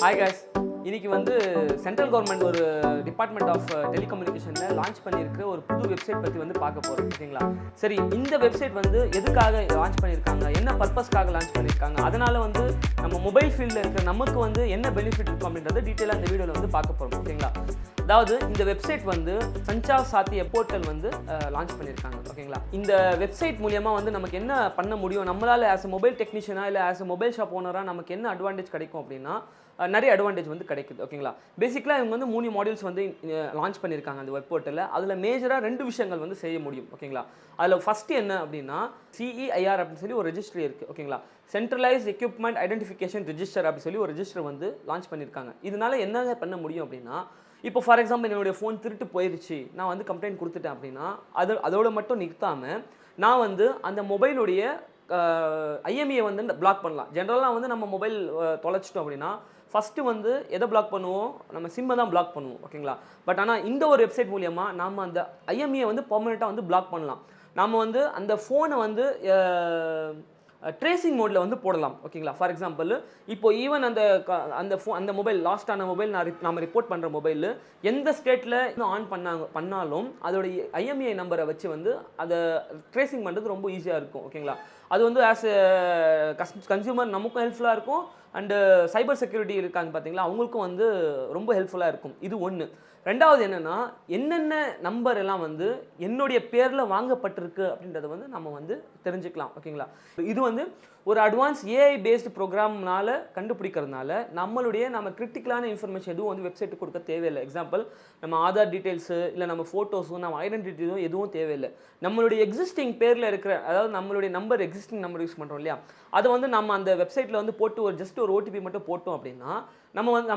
Hi guys, இன்னைக்கு வந்து central government ஒரு டிபார்ட்மெண்ட் ஆஃப் டெலிகம்யூனிகேஷனில் லான்ச் பண்ணியிருக்கிற ஒரு புது வெப்சைட் பற்றி வந்து பார்க்க போகிறோம். ஓகேங்களா? சரி, இந்த வெப்சைட் வந்து எதுக்காக லான்ச் பண்ணியிருக்காங்க, என்ன பர்பஸ்க்காக லான்ச் பண்ணியிருக்காங்க, அதனால் வந்து நம்ம மொபைல் ஃபீல்டில் இருக்கிற நமக்கு வந்து என்ன பெனிஃபிட் இருக்கும் அப்படின்றத டீட்டெயிலாக இந்த வீடியோவில் வந்து பார்க்க போகிறோம். ஓகேங்களா? அதாவது இந்த வெப்சைட் வந்து சஞ்சார் சாத்தி போர்ட்டல் வந்து லான்ச் பண்ணியிருக்காங்க. ஓகேங்களா? இந்த வெப்சைட் மூலியமாக வந்து நமக்கு என்ன பண்ண முடியும், நம்மளால் ஆஸ் அ மொபைல் டெக்னீஷியனாக இல்லை ஆஸ் அ மொபைல் ஷாப் ஓனராக நமக்கு என்ன அட்வான்டேஜ் கிடைக்கும் அப்படின்னா நிறைய அட்வான்டேஜ் வந்து கிடைக்குது. ஓகேங்களா? பேசிக்கலாக இவங்க வந்து 3 மாடியூல்ஸ் வந்து லான்ச் பண்ணியிருக்காங்க அந்த வெப் போர்ட்டலில். அதில் மேஜராக 2 விஷயங்கள் வந்து செய்ய முடியும். ஓகேங்களா? அதில் ஃபஸ்ட்டு என்ன அப்படின்னா CEIR அப்படின்னு சொல்லி ஒரு ரெஜிஸ்ட்ரி இருக்குது. ஓகேங்களா? சென்ட்ரலைஸ் எக்யூப்மெண்ட் ஐடென்டிஃபிகேஷன் ரெஜிஸ்டர் அப்படின்னு சொல்லி ஒரு ரெஜிஸ்டர் வந்து லான்ச் பண்ணியிருக்காங்க. இதனால என்ன பண்ண முடியும் அப்படின்னா, இப்போ ஃபார் எக்ஸாம்பிள் என்னுடைய ஃபோன் திருட்டு போயிடுச்சு, நான் வந்து கம்ப்ளைண்ட் கொடுத்துட்டேன் அப்படின்னா அதோட மட்டும் நிறுத்தாமல் நான் வந்து அந்த மொபைலுடைய IMEI வந்து பிளாக் பண்ணலாம். ஜென்ரலாக வந்து நம்ம மொபைல் தொலைச்சிட்டோம் அப்படின்னா ஃபஸ்ட்டு வந்து எதை பிளாக் பண்ணுவோம், நம்ம சிம்மை தான் பிளாக் பண்ணுவோம். ஓகேங்களா? பட் ஆனால் இந்த ஒரு வெப்சைட் மூலியமாக நம்ம அந்த IMEI வந்து பெர்மனெண்ட்டாக வந்து பிளாக் பண்ணலாம். நம்ம வந்து அந்த ஃபோனை வந்து ட்ரேசிங் மோடில் வந்து போடலாம். ஓகேங்களா? ஃபார் எக்ஸாம்பிள் இப்போ ஈவன் அந்த மொபைல் லாஸ்ட்டான மொபைல் நம்ம ரிப்போர்ட் பண்ணுற மொபைல் எந்த ஸ்டேட்டில் ஆன் பண்ணாலும் அதோடைய IMEI நம்பரை வச்சு வந்து அதை ட்ரேசிங் பண்ணுறது ரொம்ப ஈஸியாக இருக்கும். ஓகேங்களா? அது வந்து ஆஸ் கன்சியூமர் நமக்கும் ஹெல்ப்ஃபுல்லாக இருக்கும், அண்டு சைபர் செக்யூரிட்டி இருக்காங்க பார்த்தீங்களா, அவங்களுக்கும் வந்து ரொம்ப ஹெல்ப்ஃபுல்லாக இருக்கும். இது ஒன்று. ரெண்டாவது என்னென்னா, என்னென்ன நம்பர் எல்லாம் வந்து என்னுடைய பேரில் வாங்கப்பட்டிருக்கு அப்படின்றத வந்து நம்ம வந்து தெரிஞ்சுக்கலாம். ஓகேங்களா? இது வந்து ஒரு அட்வான்ஸ் AI பேஸ்டு ப்ரோக்ராம்னால கண்டுபிடிக்கிறதுனால நம்ம கிரிட்டிக்கலான இன்ஃபர்மேஷன் எதுவும் வந்து வெப்சைட்டுக்கு கொடுக்க தேவையில்லை. எக்ஸாம்பிள், நம்ம ஆதார் டீட்டெயில்ஸு இல்லை நம்ம ஃபோட்டோஸும் நம்ம ஐடென்டிட்டியும் எதுவும் தேவையில்லை. நம்மளுடைய எக்ஸிஸ்டிங் பேரில் இருக்கிற, அதாவது நம்மளுடைய எக்ஸிஸ்டிங் நம்பர் யூஸ் பண்ணுறோம் இல்லையா, அதை வந்து நம்ம அந்த வெப்சைட்டில் வந்து போட்டு ஜஸ்ட் ஒரு OTP மட்டும் போட்டோம் அப்படின்னா நம்ம வந்து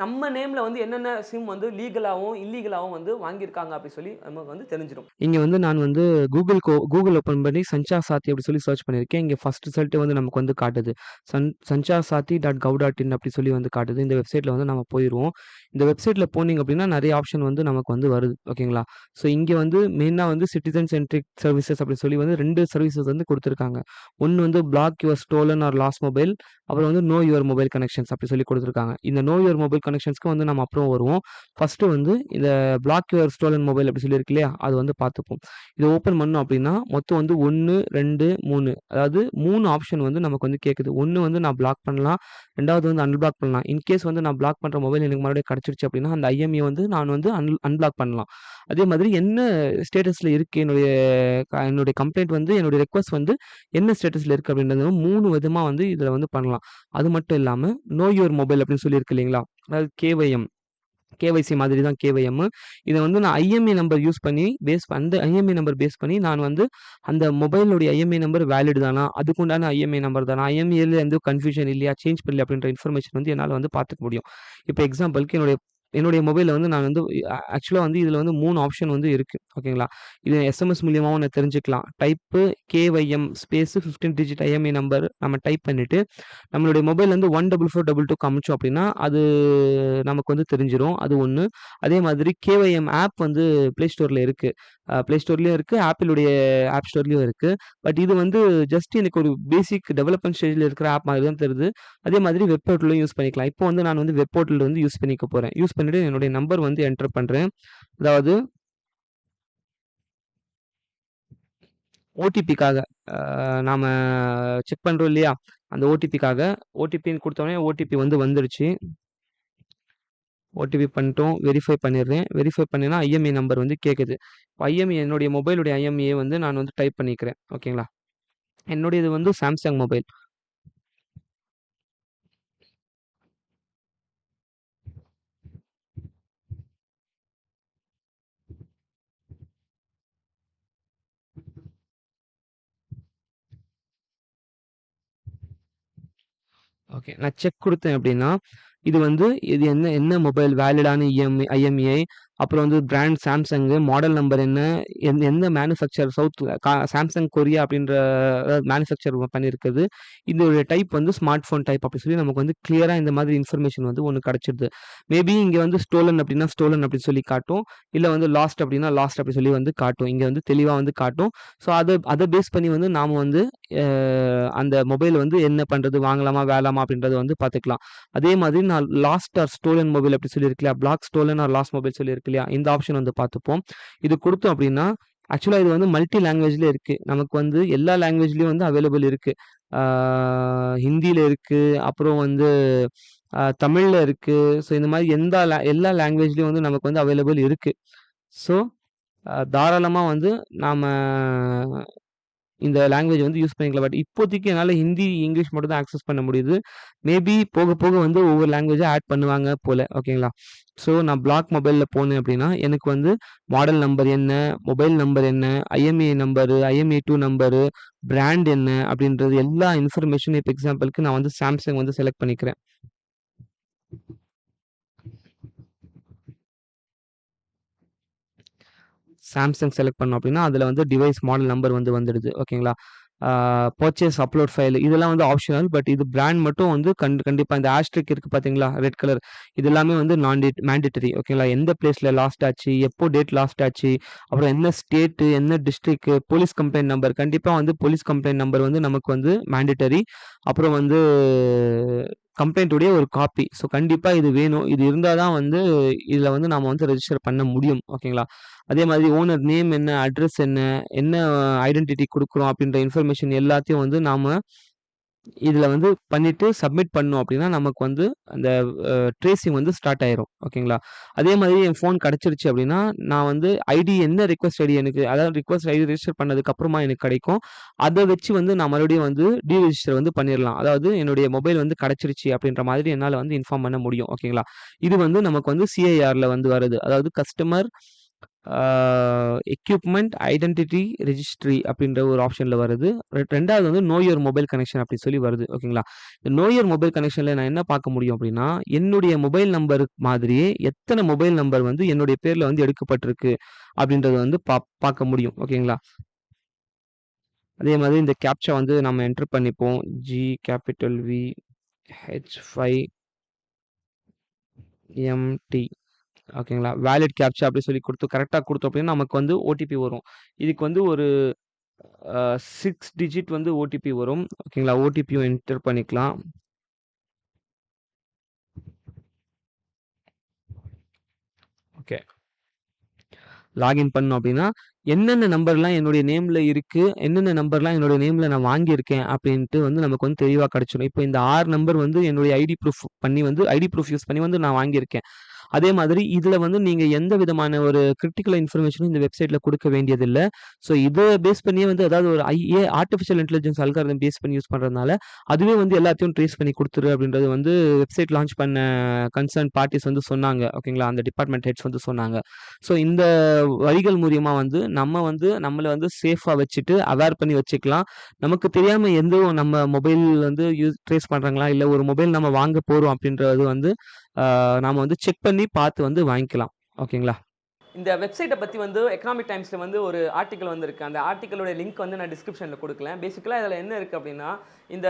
நம்ம நேமில் வந்து என்னென்ன சிம் வந்து லீகலாகவும் இல்லீகலாகவும் வந்து வாங்கியிருக்காங்க அப்படின்னு சொல்லி நமக்கு வந்து தெரிஞ்சிடும். இங்கே வந்து நான் வந்து கூகுள் ஓப்பன் பண்ணி சஞ்சார் சாத்தி அப்படி சொல்லி சர்ச் பண்ணியிருக்கேன். இங்கே ஃபர்ஸ்ட் ரிசல்ட் வந்து நமக்கு வந்து காட்டுது. sanchar.gov.in அப்படி சொல்லி வந்து காட்டுது. இந்த வெப்சைட்டில் வந்து நம்ம போயிடுவோம். இந்த வெப்சைட்டில் போனீங்க அப்படின்னா நிறைய ஆப்ஷன் வந்து நமக்கு வந்து வருது. ஓகேங்களா? ஸோ இங்கே வந்து மெயினாக வந்து சிட்டிசன் சென்ட்ரிக் சர்வீசஸ் அப்படி சொல்லி வந்து 2 சர்வீசஸ் வந்து கொடுத்துருக்காங்க. ஒன்று வந்து block your stolen or lost mobile, அப்புறம் வந்து நோ யுவர் மொபைல் கனெக்ஷன்ஸ் அப்படி சொல்லி கொடுத்துருக்காங்க. இந்த நோ யுவர் மொபைல் கனெக்ஷன்ஸ்க்கு வந்து நம்ம அப்புறம் வருவோம். ஃபஸ்ட்டு வந்து இந்த பிளாக் யுவர் ஸ்டோலன் மொபைல் அப்படி சொல்லி இருக்கு இல்லையா, அது வந்து பார்த்துப்போம். இதை ஓப்பன் பண்ணோம் அப்படின்னா மொத்தம் வந்து 1, 2, 3, அதாவது 3 ஆப்ஷன் வந்து நமக்கு வந்து கேட்குது. ஒன்று வந்து நான் பிளாக் பண்ணலாம், ரெண்டாவது வந்து அன்பிளாக் பண்ணலாம். இன்கேஸ் வந்து நான் பிளாக் பண்ணுற மொபைல் எனக்கு மறுபடியும் கிடச்சிருச்சு அப்படின்னா அந்த IMEI வந்து நான் வந்து அன்பிளாக் பண்ணலாம். அதே மாதிரி என்ன ஸ்டேட்டஸில் இருக்குது என்னுடைய கம்ப்ளைண்ட் வந்து என்னுடைய ரெக்வஸ்ட் வந்து என்ன ஸ்டேட்டஸில் இருக்குது அப்படின்றது 3 விதமாக வந்து இதில் வந்து பண்ணலாம். அது மட்டும் இல்லாமல் நோ யுவர் மொபைல் அப்படின்னு சொல்லி இருக்கு இல்லைங்களா, அதாவது KYC மாதிரி தான் KYM. இதை வந்து நான் IMEI நம்பர் யூஸ் பண்ணி அந்த IMEI நம்பர் பேஸ் பண்ணி நான் வந்து அந்த மொபைலுடைய IMEI நம்பர் வேலிட் தானா, அதுக்குண்டான IMEI நம்பர் தானா, IMEIல எந்த கன்ஃபியூஷன் இல்லையா, சேஞ்ச் பண்ணல அப்படின்ற இன்ஃபர்மேஷன் வந்து என்னால் வந்து பார்த்துக்க முடியும். இப்போ எக்ஸாம்பிளுக்கு என்னுடைய மொபைலில் வந்து நான் வந்து ஆக்சுவலாக வந்து இதில் வந்து 3 ஆப்ஷன் வந்து இருக்குது. ஓகேங்களா? இது SMS மூலியமாகவும் நான் தெரிஞ்சுக்கலாம். Type KYM space 15 digit IMEI number நம்ம டைப் பண்ணிவிட்டு நம்மளுடைய மொபைல் வந்து 14422 காமிச்சோம் அப்படின்னா அது நமக்கு வந்து தெரிஞ்சிடும். அது ஒன்று. அதே மாதிரி KYM ஆப் வந்து ப்ளே ஸ்டோரில் இருக்குது. ப்ளே ஸ்டோர்லேயும் இருக்குது, ஆப்பிளுடைய ஆப் ஸ்டோர்லேயும் இருக்குது. பட் இது வந்து ஜஸ்ட் எனக்கு ஒரு பேசிக் டெவலப்மெண்ட் ஸ்டேஜில் இருக்கிற ஆப் மாதிரி தான் தெரியுது. அதே மாதிரி வெப் போர்ட்டலும் யூஸ் பண்ணிக்கலாம். இப்போ வந்து நான் வந்து வெப் போர்ட்டல் வந்து யூஸ் பண்ணிக்க போகிறேன். யூஸ் பண்ணிவிட்டு என்னுடைய நம்பர் வந்து என்டர் பண்ணுறேன். அதாவது ஓடிபிக்காக நாம் செக் பண்ணுறோம் இல்லையா, அந்த ஓடிபின்னு கொடுத்தோடனே ஓடிபி வந்து வந்துடுச்சு. ஓடிபி பண்ணிட்டோம். வெரிஃபை பண்ணிடுறேன். வெரிஃபை பண்ணினா IMEI நம்பர் வந்து கேட்குது. IMEI என்னுடைய மொபைலுடைய IMEI வந்து நான் வந்து டைப் பண்ணிக்கிறேன். ஓகேங்களா? என்னுடையது வந்து சாம்சங் மொபைல். ஓகே, நான் செக் கொடுத்தேன் அப்படின்னா இது என்ன மொபைல் வேலிடான IMEI, அப்புறம் வந்து பிராண்ட் சாம்சங்கு, மாடல் நம்பர் என்ன, எந்த மேனுஃபேக்சர், சாம்சங் கொரியா அப்படின்ற மேனுஃபேக்சர் பண்ணியிருக்குது, இதோடைய டைப் வந்து ஸ்மார்ட் ஃபோன் டைப் அப்படி சொல்லி நமக்கு வந்து கிளியராக இந்த மாதிரி இன்ஃபர்மேஷன் வந்து ஒன்று கிடச்சிடுது. மேபி இங்கே வந்து ஸ்டோலன் அப்படின்னா ஸ்டோலன் அப்படின்னு சொல்லி காட்டும், இல்லை வந்து லாஸ்ட் அப்படின்னா லாஸ்ட் அப்படி சொல்லி வந்து காட்டும். இங்கே வந்து தெளிவாக வந்து காட்டும். ஸோ அதை பேஸ் பண்ணி வந்து நாம் வந்து அந்த மொபைல் வந்து என்ன பண்ணுறது, வாங்கலாமா வேலாமா அப்படின்றத வந்து பார்த்துக்கலாம். அதே மாதிரி நான் லாஸ்ட் ஆர் ஸ்டோலன் மொபைல் அப்படி சொல்லியிருக்கு இல்லையா, block stolen or lost mobile சொல்லியிருக்கு இல்லையா, இந்த ஆப்ஷன் வந்து பார்த்துப்போம். இது கொடுத்தோம் அப்படின்னா ஆக்சுவலாக இது வந்து மல்டி லாங்குவேஜ்லேயே இருக்குது. நமக்கு வந்து எல்லா லாங்குவேஜ்லேயும் வந்து அவைலபிள் இருக்குது. ஹிந்தியில் இருக்குது, அப்புறம் வந்து தமிழில் இருக்குது. ஸோ இந்த மாதிரி எல்லா லாங்குவேஜ்லேயும் வந்து நமக்கு வந்து அவைலபிள் இருக்குது. ஸோ தாராளமா வந்து நாம இந்த லாங்குவேஜ் வந்து யூஸ் பண்ணிக்கலாம். பட் இப்போதைக்கு என்னால ஹிந்தி, இங்கிலீஷ் மட்டும் தான் ஆக்சஸ் பண்ண முடியுது. மேபி போக போக வந்து ஒவ்வொரு லாங்குவேஜா ஆட் பண்ணுவாங்க போல. ஓகேங்களா? ஸோ நான் பிளாக் மொபைல்ல போனேன் அப்படின்னா, எனக்கு வந்து மாடல் நம்பர் என்ன, மொபைல் நம்பர் என்ன, ஐஎம்இஐ நம்பரு, ஐஎம்இஐ2 நம்பரு, பிராண்ட் என்ன அப்படின்றது எல்லா இன்ஃபர்மேஷனும் இப்ப எக்ஸாம்பிளுக்கு நான் வந்து சாம்சங் வந்து செலக்ட் பண்ணிக்கிறேன். சாம்சங் செலக்ட் பண்ணோம் அப்படின்னா, அதில வந்து டிவைஸ் மாடல் நம்பர் வந்து வந்துடுது. ஓகேங்களா? பர்ச்சேஸ் அப்லோட் ஃபைல் இதெல்லாம் வந்து ஆப்ஷனல். பட் இது பிராண்ட் மட்டும் வந்து கண்டிப்பா இந்த ஆஸ்டரிக் இருக்கு பார்த்தீங்களா? Red colour. இது எல்லாமே வந்து மேண்டேட்டரி. ஓகேங்களா? எந்த பிளேஸ்ல லாஸ்ட் ஆச்சு, எப்போ டேட் லாஸ்ட் ஆச்சு, அப்புறம் என்ன ஸ்டேட்டு, என்ன டிஸ்ட்ரிக்ட், போலீஸ் கம்ப்ளைண்ட் நம்பர். கண்டிப்பா வந்து போலீஸ் கம்ப்ளைண்ட் நம்பர் வந்து நமக்கு வந்து மேண்டேட்டரி. அப்புறம் வந்து கம்ப்ளைண்ட் உடைய ஒரு காப்பி. ஸோ கண்டிப்பா இது வேணும். இது இருந்தா தான் வந்து இதில வந்து நாம வந்து ரெஜிஸ்டர் பண்ண முடியும். ஓகேங்களா? அதே மாதிரி ஓனர் நேம் என்ன, அட்ரஸ் என்ன, என்ன ஐடென்டிட்டி குடுக்குறோம் அப்படின்ற இன்ஃபர்மேஷன் எல்லாத்தையும் வந்து நாம இதில வந்து பண்ணிட்டு சப்மிட் பண்ணோம் அப்படின்னா, நமக்கு வந்து அந்த ட்ரேசிங் வந்து ஸ்டார்ட் ஆயிரும். ஓகேங்களா? அதே மாதிரி என் ஃபோன் கிடைச்சிருச்சு அப்படின்னா, நான் வந்து ஐடி என்ன ரிக்வெஸ்ட் ஐடி எனக்கு அதாவது ரிக்வெஸ்ட் ஐடி ரெஜிஸ்டர் பண்ணதுக்கு அப்புறமா எனக்கு கிடைக்கும். அத வச்சு வந்து நான் மறுபடியும் வந்து டீரெஜிஸ்டர் வந்து பண்ணிறலாம். அதாவது என்னுடைய மொபைல் வந்து கிடைச்சிருச்சு அப்படின்ற மாதிரி என்னால வந்து இன்ஃபார்ம் பண்ண முடியும். ஓகேங்களா? இது வந்து நமக்கு வந்து சிஐஆர்ல வந்து வருது. அதாவது கஸ்டமர் எக்யூப்மெண்ட் ஐடென்டிட்டி ரெஜிஸ்ட்ரி அப்படின்ற ஒரு ஆப்ஷன்ல வருது. 2வது வந்து நோ யுவர் மொபைல் கனெக்ஷன் அப்படி சொல்லி வருது. ஓகேங்களா? இந்த நோ யுவர் மொபைல் கனெக்ஷன்ல நான் என்ன பார்க்க முடியும் அப்படின்னா, என்னுடைய மொபைல் நம்பர் மாதிரியே எத்தன மொபைல் நம்பர் வந்து என்னுடைய பேர்ல வந்து எடுக்கப்பட்டிருக்கு அப்படின்றத வந்து பார்க்க முடியும். ஓகேங்களா? அதே மாதிரி இந்த கேப்ச்சா வந்து நம்ம என்டர் பண்ணிப்போம். GH5MT ஓகேங்களா? வேலிட் கேப்ச்சா அப்படி சொல்லி கரெக்ட்டா குடுத்தோம் அப்படின்னா, நமக்கு வந்து ஓடிபி வரும். இதுக்கு வந்து ஒரு 6 டிஜிட் வந்து ஓடிபி வரும். ஓகேங்களா? ஓடிபியும் என்டர் பண்ணிக்கலாம். ஓகே. லாகின் பண்ணோம் அப்படின்னா, என்னென்ன நம்பர்லாம் என்னுடைய நேம்ல இருக்கு, என்னென்ன நம்பர்லாம் என்னுடைய நேம்ல நான் வாங்கியிருக்கேன் அப்படின்ட்டு வந்து நமக்கு வந்து தெளிவா கிடைச்சிடும். இப்போ இந்த 6 நம்பர் வந்து என்னுடைய ஐடி ப்ரூஃப் யூஸ் பண்ணி வந்து நான் வாங்கியிருக்கேன். அதே மாதிரி இதில வந்து நீங்க எந்த விதமான ஒரு கிரிட்டிக்கல் இன்ஃபர்மேஷனும் இந்த வெப்சைட்ல குடுக்க வேண்டியதில்ல. ஸோ இத பேஸ் பண்ணியே வந்து அதாவது ஒரு ஆர்டிஃபிஷியல் இன்டெலிஜென்ஸ் அல்காரிதம் பேஸ் பண்ணி யூஸ் பண்றதுனால, அதுவே வந்து எல்லாத்தையும் ட்ரேஸ் பண்ணி குடுத்துரு அப்படின்றது வந்து வெப்சைட் லான்ச் பண்ண கன்சர்ன் பார்ட்டீஸ் வந்து சொன்னாங்க. ஓகேங்களா? அந்த டிபார்ட்மெண்ட் ஹெட்ஸ் வந்து சொன்னாங்க. ஸோ இந்த வழிகள் மூலியமா வந்து நம்ம வந்து நம்மள வந்து சேஃபா வச்சுட்டு அவேர் பண்ணி வச்சுக்கலாம். நமக்கு தெரியாம எந்த நம்ம மொபைல் வந்து ட்ரேஸ் பண்றாங்களா, இல்ல ஒரு மொபைல் நம்ம வாங்க போறோம் அப்படின்றது வந்து நாம வந்து செக் பண்ணி பார்த்து வந்து வாங்கிக்கலாம். ஓகேங்களா? இந்த வெப்சைட்டை பற்றி வந்து எக்கனாமிக் டைம்ஸில் வந்து ஒரு ஆர்டிக்கல் வந்திருக்கு. அந்த ஆர்டிக்கலோட லிங்க் வந்து நான் டிஸ்கிரிப்ஷனில் கொடுக்கலேன். பேசிக்கலாக இதில் என்ன இருக்குது அப்படின்னா, இந்த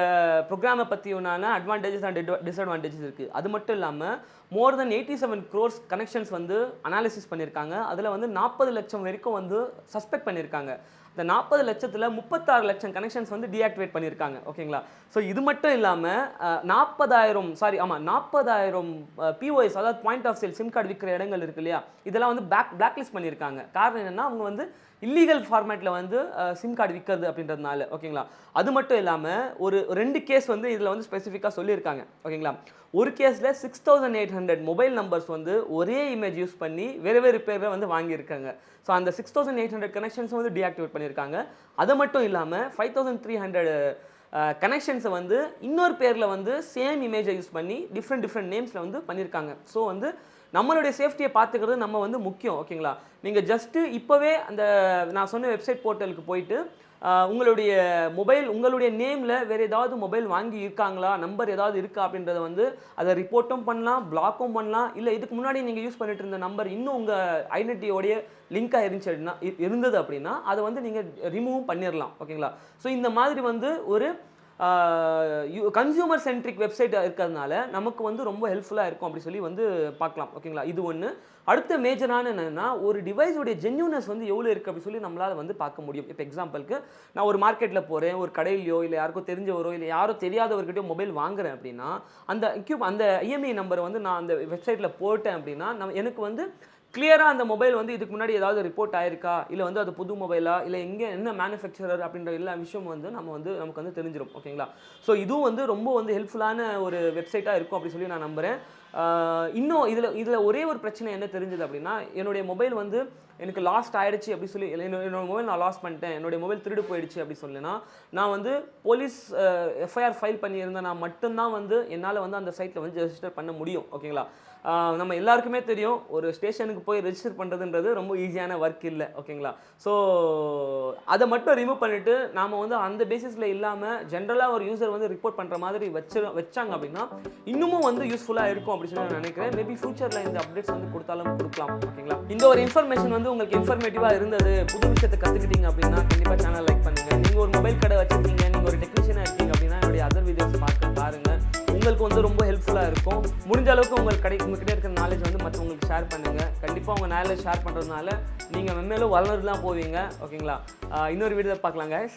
ப்ரோக்ராமை பற்றியான அட்வான்டேஜஸ் அண்ட் டிஸ்அட்வான்டேஜஸ் இருக்குது. அது மட்டும் இல்லாமல் மோர் தென் 87 crores கனெக்ஷன்ஸ் வந்து அனாலிசிஸ் பண்ணியிருக்காங்க. அதில் வந்து 40 லட்சம் வரைக்கும் வந்து சஸ்பெக்ட் பண்ணியிருக்காங்க. இந்த 40 லட்சத்தில் 36 லட்சம் கனெக்ஷன்ஸ் வந்து டீஆக்டிவேட் பண்ணியிருக்காங்க. ஓகேங்களா? ஸோ இது மட்டும் இல்லாமல் 40,000 பிஓஎஸ் அதாவது point of sale sim card விற்கிற இடங்கள் இருக்கு இல்லையா, இதெல்லாம் வந்து பிளாக் லிஸ்ட் பண்ணியிருக்காங்க. காரணம் என்னென்னா அவங்க வந்து இல்லீகல் ஃபார்மேட்டில் வந்து சிம் கார்டு விற்கிறது அப்படின்றதுனால. ஓகேங்களா? அது மட்டும் இல்லாமல் ஒரு 2 கேஸ் வந்து இதில் வந்து ஸ்பெசிஃபிக்காக சொல்லியிருக்காங்க. ஓகேங்களா? ஒரு கேஸில் 6800 மொபைல் நம்பர்ஸ் வந்து ஒரே இமேஜ் யூஸ் பண்ணி வேறு வேறு பேரில் வந்து வாங்கியிருக்காங்க. ஸோ அந்த 6800 கனெக்ஷன்ஸ் வந்து டீஆக்டிவேட் பண்ணியிருக்காங்க. அது மட்டும் இல்லாமல் 5300 கனெக்ஷன்ஸை வந்து இன்னொரு பேரில் வந்து சேம் இமேஜை யூஸ் பண்ணி டிஃப்ரெண்ட் நேம்ஸில் வந்து பண்ணியிருக்காங்க. ஸோ வந்து நம்மளுடைய சேஃப்டியை பார்த்துக்கிறது நம்ம வந்து முக்கியம். ஓகேங்களா? நீங்கள் ஜஸ்ட்டு இப்போவே அந்த நான் சொன்ன வெப்சைட் போர்ட்டலுக்கு போயிட்டு உங்களுடைய மொபைல் உங்களுடைய நேமில் வேறு ஏதாவது மொபைல் வாங்கி இருக்காங்களா, நம்பர் ஏதாவது இருக்கா அப்படின்றத வந்து அதை ரிப்போர்ட்டும் பண்ணலாம், பிளாக்கும் பண்ணலாம். இல்லை இதுக்கு முன்னாடி நீங்கள் யூஸ் பண்ணிட்டு இருந்த நம்பர் இன்னும் உங்கள் ஐடென்டிட்டியோடைய லிங்காக இருந்தது அப்படின்னா அதை வந்து நீங்கள் ரிமூவும் பண்ணிடலாம். ஓகேங்களா? ஸோ இந்த மாதிரி வந்து ஒரு கன்சியூமர் சென்ட்ரிக் வெப்சைட் இருக்கிறதுனால நமக்கு வந்து ரொம்ப ஹெல்ப்ஃபுல்லாக இருக்கும் அப்படி சொல்லி வந்து பார்க்கலாம். ஓகேங்களா, இது ஒன்று. அடுத்த மேஜரான என்னென்னா ஒரு டிவைஸோடைய ஜென்யூனஸ் வந்து எவ்வளோ இருக்குது அப்படி சொல்லி நம்மளால் வந்து பார்க்க முடியும். இப்போ எக்ஸாம்பிளுக்கு நான் ஒரு மார்க்கெட்டில் போகிறேன், ஒரு கடையிலையோ இல்லை யாருக்கோ தெரிஞ்சவரோ இல்லை யாரோ தெரியாதவர்கிட்டயோ மொபைல் வாங்குறேன் அப்படின்னா அந்த இஎம்ஐ நம்பரை வந்து நான் அந்த வெப்சைட்டில் போட்டேன் அப்படின்னா எனக்கு வந்து கிளியராக அந்த மொபைல் வந்து இதுக்கு முன்னாடி ஏதாவது ரிப்போர்ட் ஆயிருக்கா, இல்லை வந்து அது புது மொபைலா, இல்லை எங்கே என்ன மேனுஃபேக்சரர் அப்படின்ற எல்லா விஷயம் வந்து நமக்கு வந்து தெரிஞ்சிடும். ஓகேங்களா, ஸோ இதுவும் வந்து ரொம்ப வந்து ஹெல்ப்ஃபுல்லான ஒரு வெப்சைட்டாக இருக்கும் அப்படி சொல்லி நான் நம்புகிறேன். இன்னும் இதில் ஒரே ஒரு பிரச்சனை என்ன தெரிஞ்சது அப்படின்னா, என்னுடைய மொபைல் வந்து எனக்கு லாஸ்ட் ஆகிடுச்சு அப்படி சொல்லி என்னோட மொபைல் நான் லாஸ் பண்ணிட்டேன், என்னுடைய மொபைல் திருடு போயிடுச்சு அப்படி சொல்லினா நான் வந்து போலீஸ் எஃப்ஐஆர் ஃபைல் பண்ணியிருந்தேன் நான் மட்டும்தான் வந்து என்னால் வந்து அந்த சைட்டில் வந்து ரெஜிஸ்டர் பண்ண முடியும். ஓகேங்களா, நம்ம எல்லாருக்குமே தெரியும் ஒரு ஸ்டேஷனுக்கு போய் ரெஜிஸ்டர் பண்ணுறதுன்றது ரொம்ப ஈஸியான ஒர்க் இல்லை. ஓகேங்களா, ஸோ அதை மட்டும் ரிமூவ் பண்ணிவிட்டு நாம் வந்து அந்த பேசிஸில் இல்லாமல் ஜென்ரலாக ஒரு யூசர் வந்து ரிப்போர்ட் பண்ணுற மாதிரி வச்சாங்க அப்படின்னா இன்னமும் வந்து யூஸ்ஃபுல்லாக இருக்கும் அப்படி சொல்லி நான் நினைக்கிறேன். மேபி ஃபியூச்சரில் இந்த அப்டேட்ஸ் வந்து கொடுத்தாலும் கொடுக்கலாம். ஓகேங்களா, இந்த ஒரு இன்ஃபர்மேஷன் வந்து உங்களுக்கு இன்ஃபர்மேட்டிவாக இருந்தது, புது விஷயத்தை கற்றுக்கிட்டீங்க அப்படின்னா கண்டிப்பாக சேனல் லைக் பண்ணுங்கள். நீங்கள் ஒரு மொபைல் கடை வச்சுருக்கீங்க, நீங்கள் ஒரு டெக்னீஷியனாக இருக்கீங்க அப்படின்னா என்னுடைய அதர் வீடியோஸ் பாருங்கள், உங்களுக்கு வந்து ரொம்ப ஹெல்ப்ஃபுல்லாக இருக்கும். முடிஞ்ச அளவுக்கு உங்கள்கிட்ட இருக்கிற நாலேஜ் வந்து மற்றவங்களுக்கு ஷேர் பண்ணுங்கள். கண்டிப்பாக உங்கள் நாலேஜ் ஷேர் பண்ணுறதுனால நீங்கள் மென்மேலும் வளர்ந்து தான் போவீங்க. ஓகேங்களா, இன்னொரு வீடியோ பார்க்கலாம் guys.